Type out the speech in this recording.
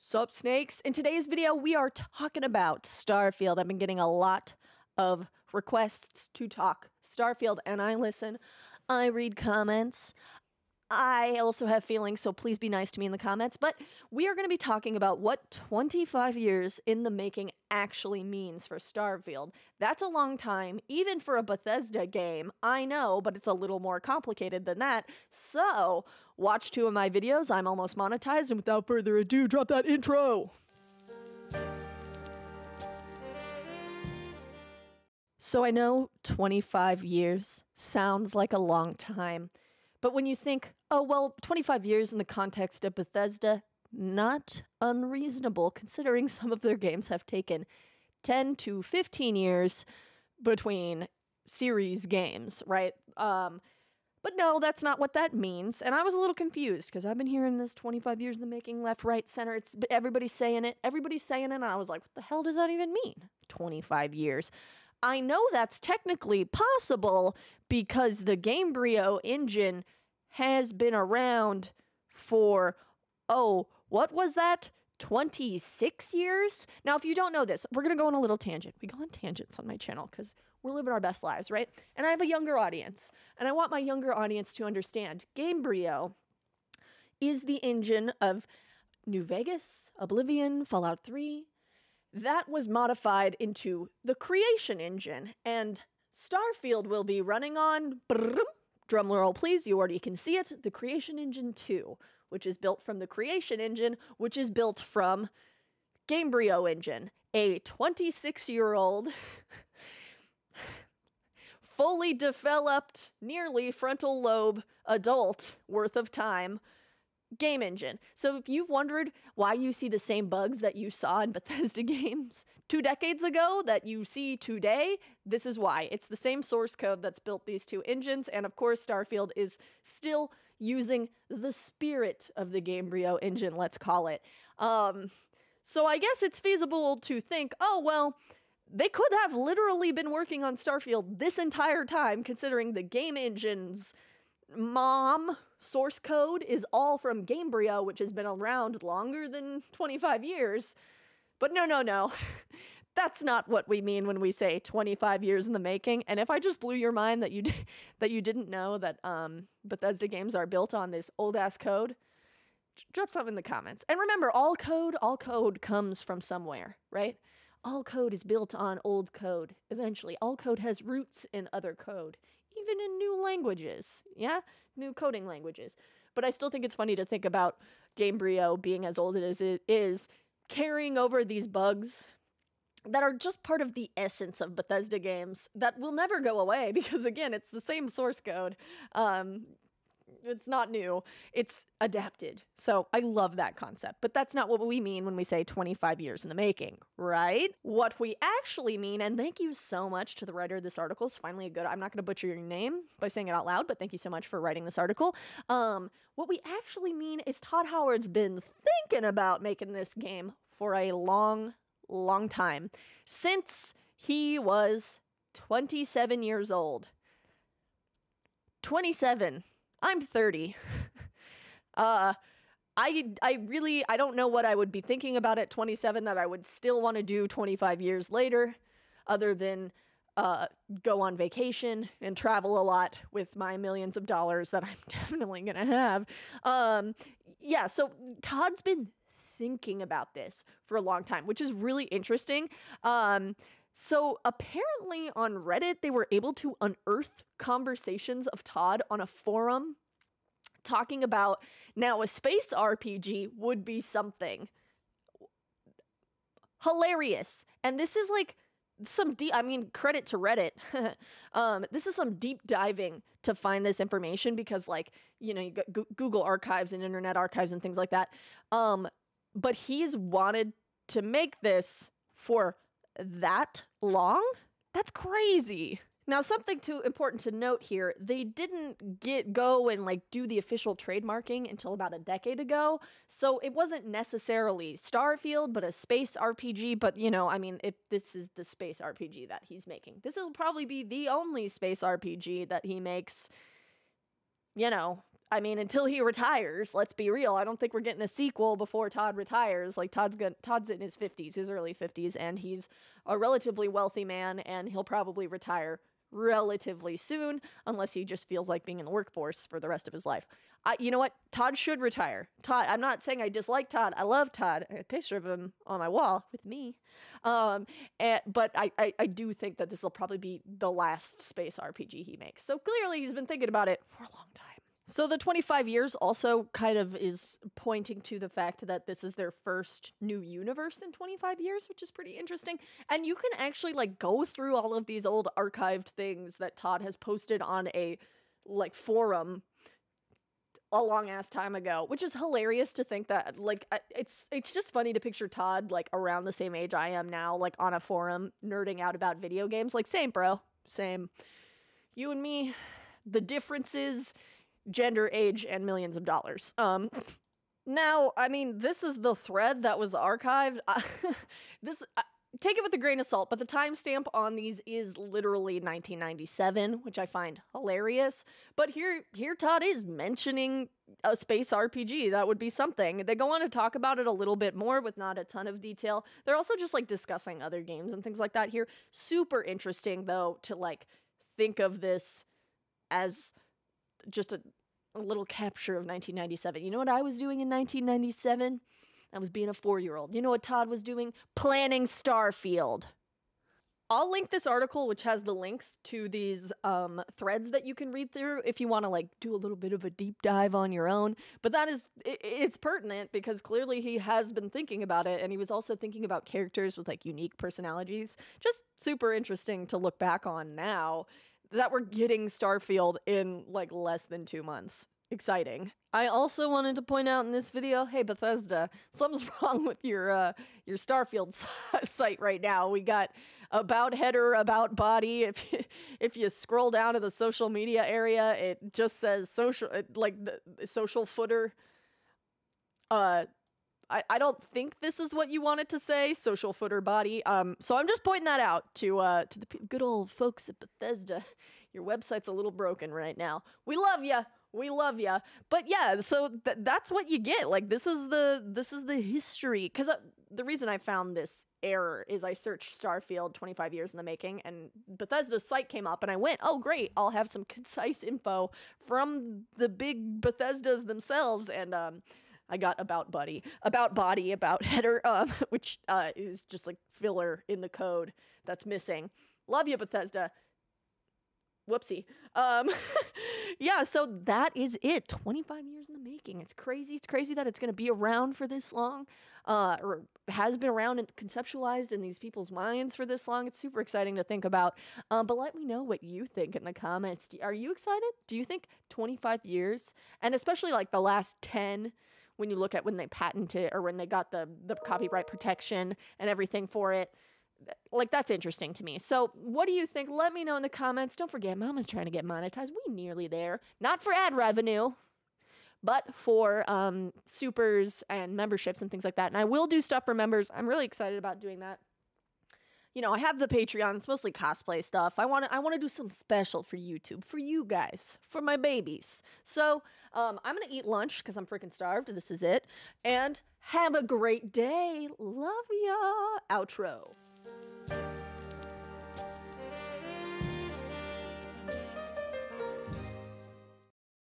Sup, snakes? In today's video, we are talking about Starfield. I've been getting a lot of requests to talk Starfield, and I listen. I read comments. I also have feelings, so please be nice to me in the comments. But we are going to be talking about what 25 years in the making actually means for Starfield. That's a long time, even for a Bethesda game. I know, but it's a little more complicated than that. So, watch 2 of my videos. I'm almost monetized, and without further ado, drop that intro! So I know 25 years sounds like a long time. But when you think, oh, well, 25 years in the context of Bethesda, not unreasonable, considering some of their games have taken 10 to 15 years between series games, right? But no, that's not what that means. And I was a little confused because I've been hearing this 25 years in the making, left, right, center. It's everybody's saying it. Everybody's saying it. And I was like, what the hell does that even mean? 25 years. I know that's technically possible because the Gamebryo engine has been around for, oh, what was that? 26 years? Now, if you don't know this, we're going to go on a little tangent. We go on tangents on my channel because we're living our best lives, right? And I have a younger audience, and I want my younger audience to understand Gamebryo is the engine of New Vegas, Oblivion, Fallout 3, that was modified into the Creation engine, and Starfield will be running on, drumroll please, you already can see it, the Creation Engine 2, which is built from the Creation Engine, which is built from Gamebryo engine, a 26-year-old, fully developed, nearly frontal lobe adult worth of time game engine. So if you've wondered why you see the same bugs that you saw in Bethesda games 2 decades ago that you see today, this is why. It's the same source code that's built these 2 engines, and of course Starfield is still using the spirit of the Gamebryo engine, let's call it. So I guess it's feasible to think, oh, well, they could have literally been working on Starfield this entire time, considering the game engine's mom source code is all from Gamebryo, which has been around longer than 25 years. But no. That's not what we mean when we say 25 years in the making. And if I just blew your mind that you didn't know that Bethesda games are built on this old-ass code, drop something in the comments. And remember, all code comes from somewhere, right? All code is built on old code, eventually. All code has roots in other code, even in new languages, yeah? New coding languages. But I still think it's funny to think about Gamebryo being as old as it is, carrying over these bugs that are just part of the essence of Bethesda games that will never go away because, again, it's the same source code. It's not new. It's adapted. So I love that concept. But that's not what we mean when we say 25 years in the making, right? What we actually mean, and thank you so much to the writer of this article. It's finally a good, I'm not going to butcher your name by saying it out loud, but thank you so much for writing this article. What we actually mean is Todd Howards been thinking about making this game for a long time. Since he was 27 years old. 27. I'm 30. I don't know what I would be thinking about at 27 that I would still want to do 25 years later, other than go on vacation and travel a lot with my millions of dollars that I'm definitely going to have. Yeah, so Todd's been thinking about this for a long time, which is really interesting. So apparently on Reddit, they were able to unearth conversations of Todd on a forum talking about, now a space RPG would be something hilarious. And this is like some deep, I mean, credit to Reddit. This is some deep diving to find this information because, like, you know, you got Google archives and internet archives and things like that. But he's wanted to make this for that long? That's crazy. Now, something important to note here, they didn't go and like do the official trademarking until about a decade ago. So it wasn't necessarily Starfield, but a space RPG. But, you know, I mean, this is the space RPG that he's making. This will probably be the only space RPG that he makes, you know, I mean, until he retires, let's be real. I don't think we're getting a sequel before Todd retires. Like, Todd's in his 50s, his early 50s, and he's a relatively wealthy man, and he'll probably retire relatively soon, unless he just feels like being in the workforce for the rest of his life. You know what? Todd should retire. Todd, I'm not saying I dislike Todd. I love Todd. I have a picture of him on my wall with me. But I do think that this will probably be the last space RPG he makes. So clearly he's been thinking about it for a long time. So the 25 years also kind of is pointing to the fact that this is their first new universe in 25 years, which is pretty interesting. And you can actually like go through all of these old archived things that Todd has posted on a like forum a long ass time ago, which is hilarious to think that like it's just funny to picture Todd like around the same age I am now, like on a forum nerding out about video games. Like same, bro. Same. You and me, the difference is gender, age, and millions of dollars. Now, I mean, this is the thread that was archived. Take it with a grain of salt, but the timestamp on these is literally 1997, which I find hilarious. But here Todd is mentioning a space RPG. That would be something. They go on to talk about it a little bit more with not a ton of detail. They're also just like discussing other games and things like that here. Super interesting, though, to like think of this as just a little capture of 1997. You know what I was doing in 1997? I was being a 4-year-old. You know what Todd was doing? Planning Starfield. I'll link this article, which has the links to these threads that you can read through if you want to like do a little bit of a deep dive on your own. But it's pertinent because clearly he has been thinking about it, and he was also thinking about characters with like unique personalities. Just super interesting to look back on now that we're getting Starfield in like less than 2 months. Exciting. I also wanted to point out in this video, hey Bethesda, something's wrong with your Starfield site right now. We got about header, about body. If you scroll down to the social media area, it just says social, like the social footer. I don't think this is what you wanted to say, social footer body. So I'm just pointing that out to the good old folks at Bethesda. Your website's a little broken right now. We love ya. We love ya. But yeah, so that's what you get. Like this is the history. Because the reason I found this error is I searched Starfield 25 years in the making, and Bethesda's site came up, and I went, oh great, I'll have some concise info from the big Bethesdas themselves, and I got about body, about header, which is just like filler in the code that's missing. Love you, Bethesda. Whoopsie. Yeah, so that is it. 25 years in the making. It's crazy. It's crazy that it's going to be around for this long, or has been around and conceptualized in these people's minds for this long. It's super exciting to think about. But let me know what you think in the comments. Are you excited? Do you think 25 years, and especially like the last 10, when you look at when they patented or when they got the copyright protection and everything for it, like that's interesting to me. So what do you think? Let me know in the comments. Don't forget, Mama's trying to get monetized. We're nearly there. Not for ad revenue, but for supers and memberships and things like that. And I will do stuff for members. I'm really excited about doing that. You know, I have the Patreon. It's mostly cosplay stuff. I want to do something special for YouTube, for you guys, for my babies. So I'm going to eat lunch because I'm freaking starved. This is it. And have a great day. Love ya. Outro.